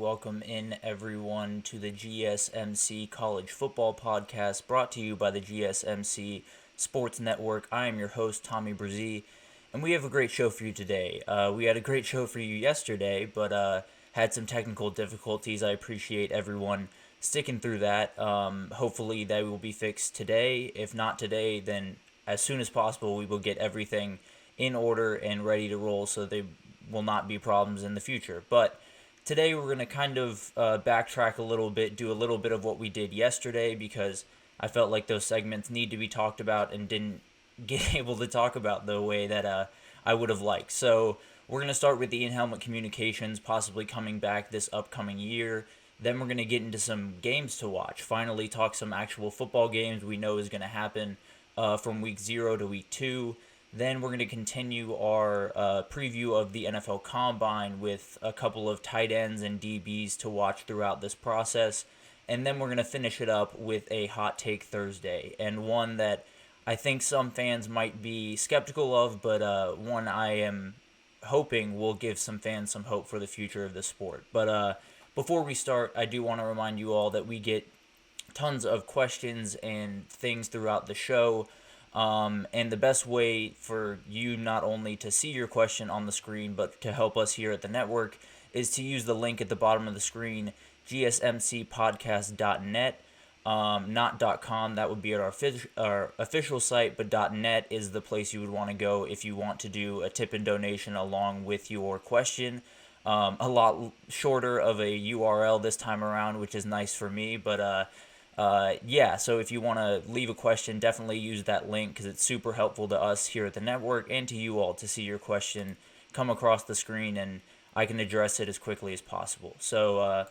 welcome in everyone to the GSMC College Football Podcast brought to you by the GSMC Sports Network. I am your host, Tommy Brzee, and we have a great show for you today. We had a great show for you yesterday, but had some technical difficulties. I appreciate everyone sticking through that. Hopefully they will be fixed today. If not today, then as soon as possible we will get everything in order and ready to roll so they will not be problems in the future. But today we're going to kind of backtrack a little bit, do a little bit of what we did yesterday because I felt like those segments need to be talked about and didn't get able to talk about the way that I would have liked. So we're going to start with the in-helmet communications possibly coming back this upcoming year. Then we're going to get into some games to watch, finally talk some actual football games we know is going to happen from week 0 to week 2. Then we're going to continue our preview of the NFL Combine with a couple of tight ends and DBs to watch throughout this process. And then we're going to finish it up with a Hot Take Thursday, and one that I think some fans might be skeptical of, but one I am hoping will give some fans some hope for the future of the sport. But before we start, I do want to remind you all that we get tons of questions and things throughout the show. And the best way for you not only to see your question on the screen, but to help us here at the network is to use the link at the bottom of the screen, gsmcpodcast.net, not .com. That would be at our official site, but .net is the place you would want to go if you want to do a tip and donation along with your question. A lot shorter of a URL this time around, which is nice for me, but so if you want to leave a question, definitely use that link because it's super helpful to us here at the network and to you all to see your question come across the screen and I can address it as quickly as possible. So,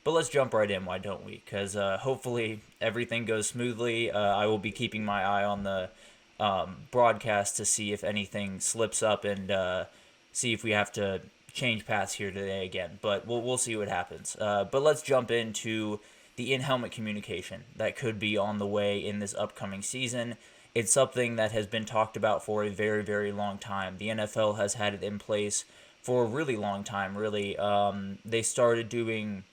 but let's jump right in, why don't we? Because hopefully everything goes smoothly. I will be keeping my eye on the broadcast to see if anything slips up and see if we have to change paths here today again. But we'll see what happens. But let's jump into the in-helmet communication that could be on the way in this upcoming season. It's something that has been talked about for a very, very long time. The NFL has had it in place for a really long time, really. They started doing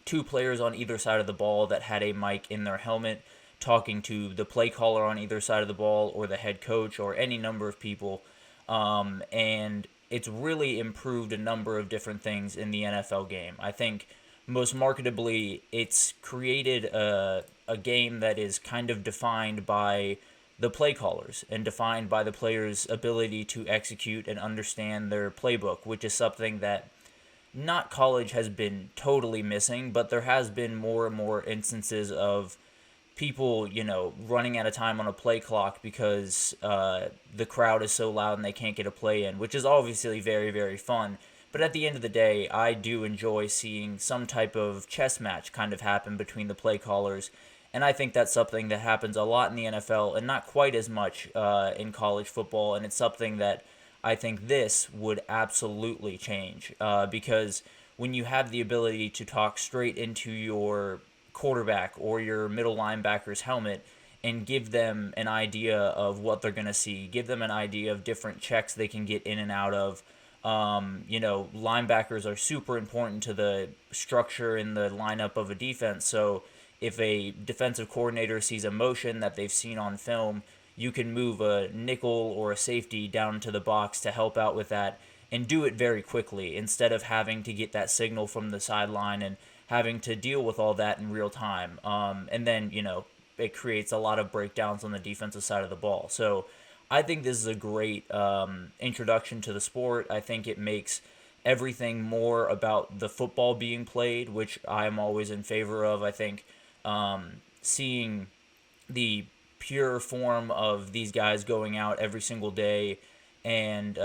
2 players on either side of the ball that had a mic in their helmet talking to the play caller on either side of the ball or the head coach or any number of people. And it's really improved a number of different things in the NFL game. I think most marketably, it's created a game that is kind of defined by the play callers and defined by the players' ability to execute and understand their playbook, which is something that not college has been totally missing, but there has been more and more instances of people, running out of time on a play clock because the crowd is so loud and they can't get a play in, which is obviously very, very fun. But at the end of the day, I do enjoy seeing some type of chess match kind of happen between the play callers. And I think that's something that happens a lot in the NFL and not quite as much in college football. And it's something that I think this would absolutely change because when you have the ability to talk straight into your quarterback or your middle linebacker's helmet and give them an idea of what they're going to see, give them an idea of different checks they can get in and out of. Linebackers are super important to the structure and the lineup of a defense. So if a defensive coordinator sees a motion that they've seen on film, you can move a nickel or a safety down to the box to help out with that and do it very quickly instead of having to get that signal from the sideline and having to deal with all that in real time. And then, it creates a lot of breakdowns on the defensive side of the ball. So I think this is a great introduction to the sport. I think it makes everything more about the football being played, which I'm always in favor of. I think seeing the pure form of these guys going out every single day and,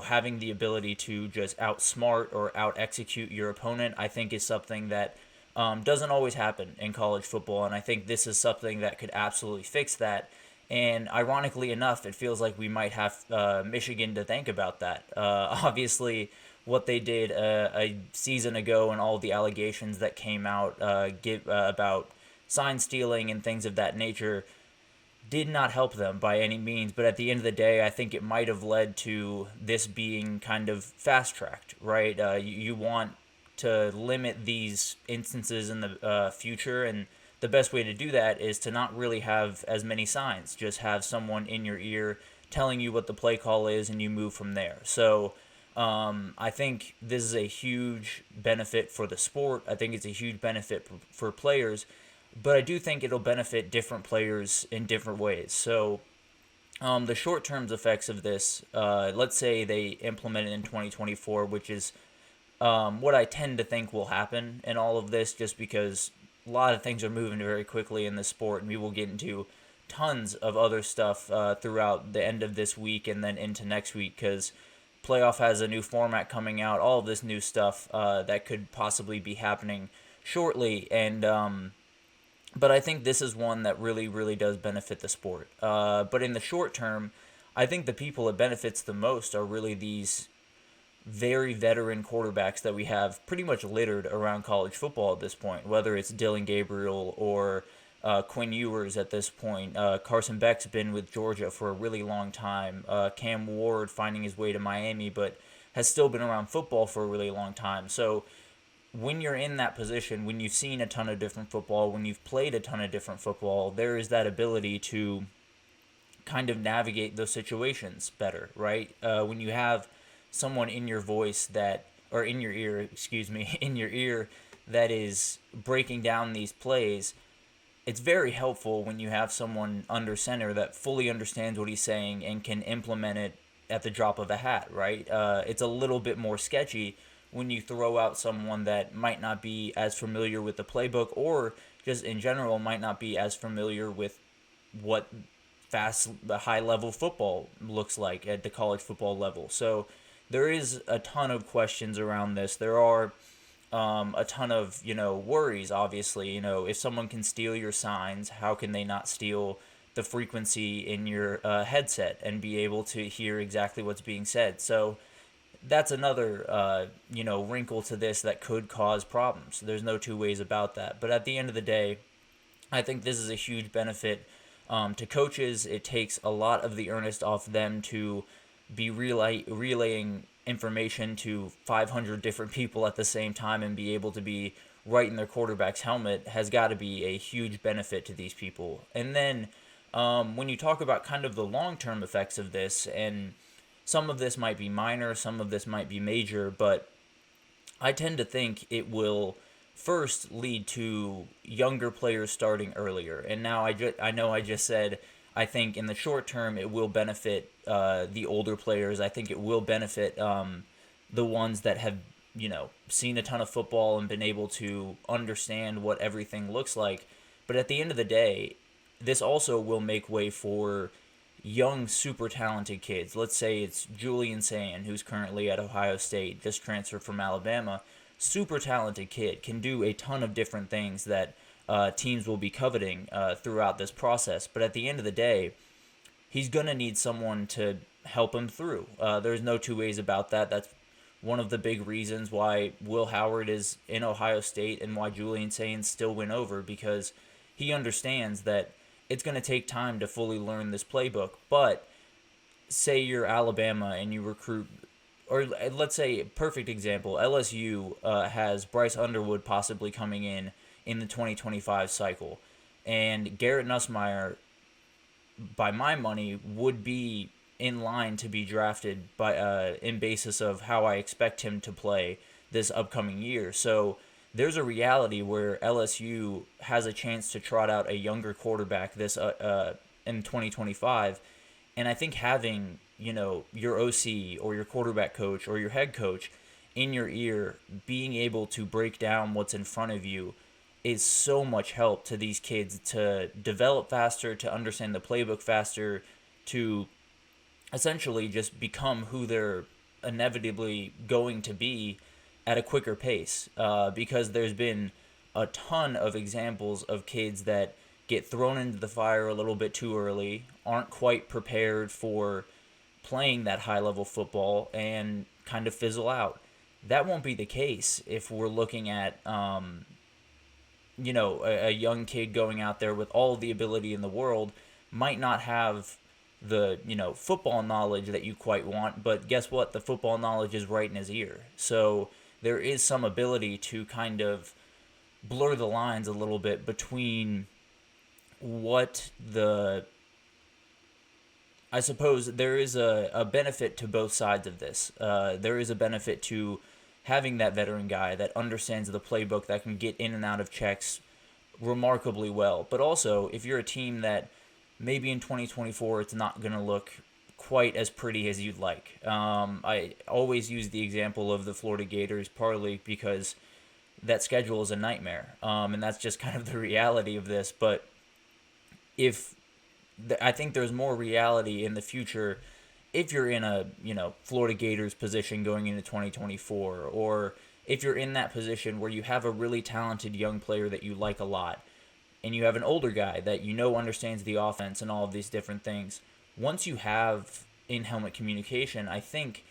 having the ability to just outsmart or out-execute your opponent, I think is something that doesn't always happen in college football. And I think this is something that could absolutely fix that. And ironically enough, it feels like we might have Michigan to thank about that. Obviously, what they did a season ago and all the allegations that came out about sign stealing and things of that nature did not help them by any means. But at the end of the day, I think it might have led to this being kind of fast-tracked, right? You want to limit these instances in the future. And the best way to do that is to not really have as many signs. Just have someone in your ear telling you what the play call is, and you move from there. So I think this is a huge benefit for the sport. I think it's a huge benefit for players, but I do think it'll benefit different players in different ways. So the short-term effects of this, let's say they implement it in 2024, which is what I tend to think will happen in all of this, just because a lot of things are moving very quickly in the sport, and we will get into tons of other stuff throughout the end of this week and then into next week, because playoff has a new format coming out, all of this new stuff that could possibly be happening shortly. And but I think this is one that really, really does benefit the sport. But in the short term, I think the people it benefits the most are really these very veteran quarterbacks that we have pretty much littered around college football at this point, whether it's Dylan Gabriel or Quinn Ewers at this point. Carson Beck's been with Georgia for a really long time. Cam Ward finding his way to Miami, but has still been around football for a really long time. So when you're in that position, when you've seen a ton of different football, when you've played a ton of different football, there is that ability to kind of navigate those situations better, right? When you have someone in your voice that, or in your ear, excuse me, in your ear that is breaking down these plays, it's very helpful when you have someone under center that fully understands what he's saying and can implement it at the drop of a hat, right? It's a little bit more sketchy when you throw out someone that might not be as familiar with the playbook, or just in general might not be as familiar with what high-level football looks like at the college football level. So there is a ton of questions around this. There are a ton of, worries, obviously. If someone can steal your signs, how can they not steal the frequency in your headset and be able to hear exactly what's being said? So that's another, wrinkle to this that could cause problems. There's no two ways about that. But at the end of the day, I think this is a huge benefit to coaches. It takes a lot of the earnest off them to be relaying information to 500 different people at the same time and be able to be right in their quarterback's helmet has got to be a huge benefit to these people. And then when you talk about kind of the long-term effects of this, and some of this might be minor, some of this might be major, but I tend to think it will first lead to younger players starting earlier. And now I know I just said I think in the short term it will benefit the older players. I think it will benefit the ones that have, seen a ton of football and been able to understand what everything looks like. But at the end of the day, this also will make way for young, super talented kids. Let's say it's Julian Sayin, who's currently at Ohio State, just transferred from Alabama. Super talented kid, can do a ton of different things that teams will be coveting throughout this process. But at the end of the day, he's going to need someone to help him through. There's no two ways about that. That's one of the big reasons why Will Howard is in Ohio State and why Julian Sayin still went over, because he understands that it's going to take time to fully learn this playbook. But say you're Alabama and you recruit, or let's say, perfect example, LSU has Bryce Underwood possibly coming in the 2025 cycle. And Garrett Nussmeier, by my money, would be in line to be drafted by in basis of how I expect him to play this upcoming year. So there's a reality where LSU has a chance to trot out a younger quarterback this in 2025. And I think having, your OC or your quarterback coach or your head coach in your ear, being able to break down what's in front of you, is so much help to these kids to develop faster, to understand the playbook faster, to essentially just become who they're inevitably going to be at a quicker pace. Because there's been a ton of examples of kids that get thrown into the fire a little bit too early, aren't quite prepared for playing that high-level football, and kind of fizzle out. That won't be the case if we're looking at a young kid going out there with all the ability in the world, might not have the, football knowledge that you quite want, but guess what? The football knowledge is right in his ear. So there is some ability to kind of blur the lines a little bit between what the I suppose there is a benefit to both sides of this. There is a benefit to having that veteran guy that understands the playbook, that can get in and out of checks remarkably well. But also, if you're a team that maybe in 2024 it's not going to look quite as pretty as you'd like. I always use the example of the Florida Gators, partly because that schedule is a nightmare, and that's just kind of the reality of this. But if I think there's more reality in the future if you're in a Florida Gators position going into 2024, or if you're in that position where you have a really talented young player that you like a lot, and you have an older guy that understands the offense and all of these different things. Once you have in-helmet communication, I think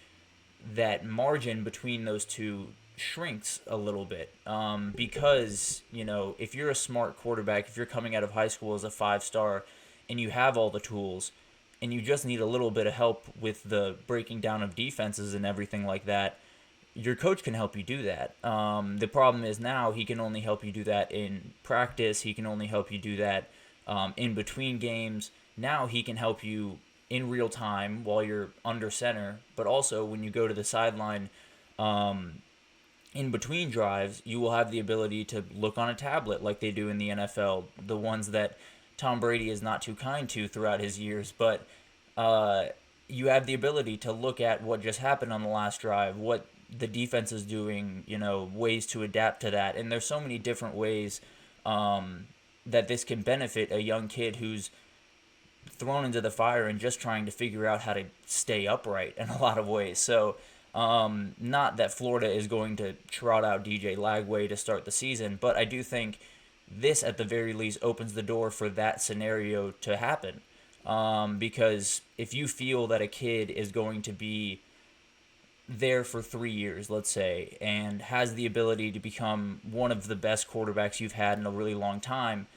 that margin between those two shrinks a little bit, because if you're a smart quarterback, if you're coming out of high school as a 5-star and you have all the tools and you just need a little bit of help with the breaking down of defenses and everything like that, your coach can help you do that. The problem is now he can only help you do that in practice. He can only help you do that in between games. Now he can help you in real time while you're under center, but also when you go to the sideline in between drives, you will have the ability to look on a tablet like they do in the NFL, the ones that Tom Brady is not too kind to throughout his years, but you have the ability to look at what just happened on the last drive, what the defense is doing, ways to adapt to that. And there's so many different ways that this can benefit a young kid who's thrown into the fire and just trying to figure out how to stay upright in a lot of ways. So not that Florida is going to trot out DJ Lagway to start the season, but I do think this at the very least opens the door for that scenario to happen. Because if you feel that a kid is going to be there for 3 years, let's say, and has the ability to become one of the best quarterbacks you've had in a really long time,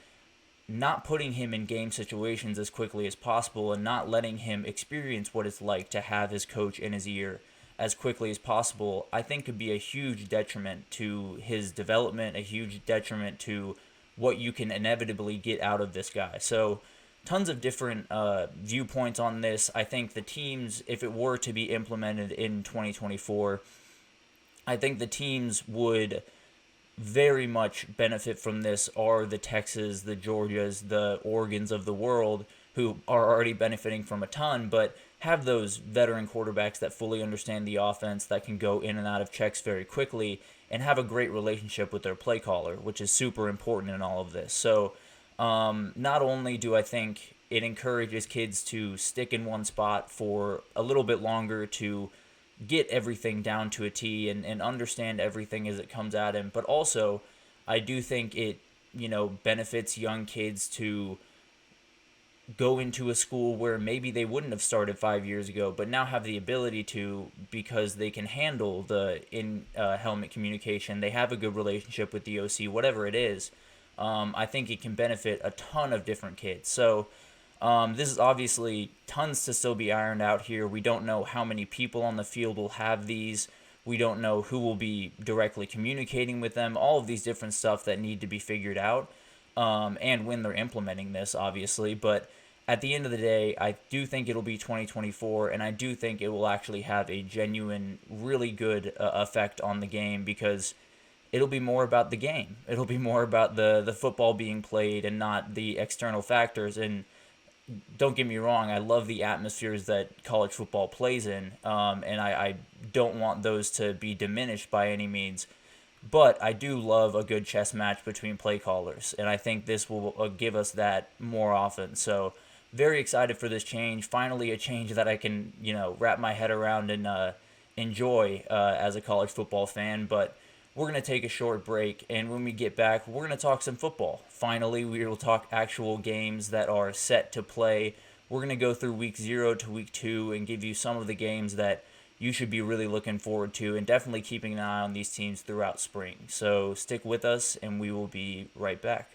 not putting him in game situations as quickly as possible and not letting him experience what it's like to have his coach in his ear as quickly as possible, I think could be a huge detriment to his development, a huge detriment to what you can inevitably get out of this guy. So tons of different viewpoints on this. I think the teams, if it were to be implemented in 2024, I think the teams would very much benefit from this are the Texas, the Georgias, the Oregons of the world, who are already benefiting from a ton, but have those veteran quarterbacks that fully understand the offense, that can go in and out of checks very quickly, and have a great relationship with their play caller, which is super important in all of this. So not only do I think it encourages kids to stick in one spot for a little bit longer, to get everything down to a T and understand everything as it comes at him, but also I do think it benefits young kids to go into a school where maybe they wouldn't have started 5 years ago, but now have the ability to, because they can handle the helmet communication. They have a good relationship with the OC, whatever it is. I think it can benefit a ton of different kids. So this is obviously tons to still be ironed out here. We don't know how many people on the field will have these. We don't know who will be directly communicating with them. All of these different stuff that need to be figured out, and when they're implementing this, obviously. But at the end of the day, I do think it'll be 2024, and I do think it will actually have a genuine, really good effect on the game, because it'll be more about the game. It'll be more about the football being played and not the external factors. And don't get me wrong, I love the atmospheres that college football plays in, and I don't want those to be diminished by any means. But I do love a good chess match between play callers, and I think this will give us that more often. So very excited for this change. Finally, a change that I can wrap my head around and enjoy as a college football fan. But we're going to take a short break, and when we get back, we're going to talk some football. Finally, we will talk actual games that are set to play. We're going to go through week 0 to week 2 and give you some of the games that you should be really looking forward to, and definitely keeping an eye on these teams throughout spring. So stick with us, and we will be right back.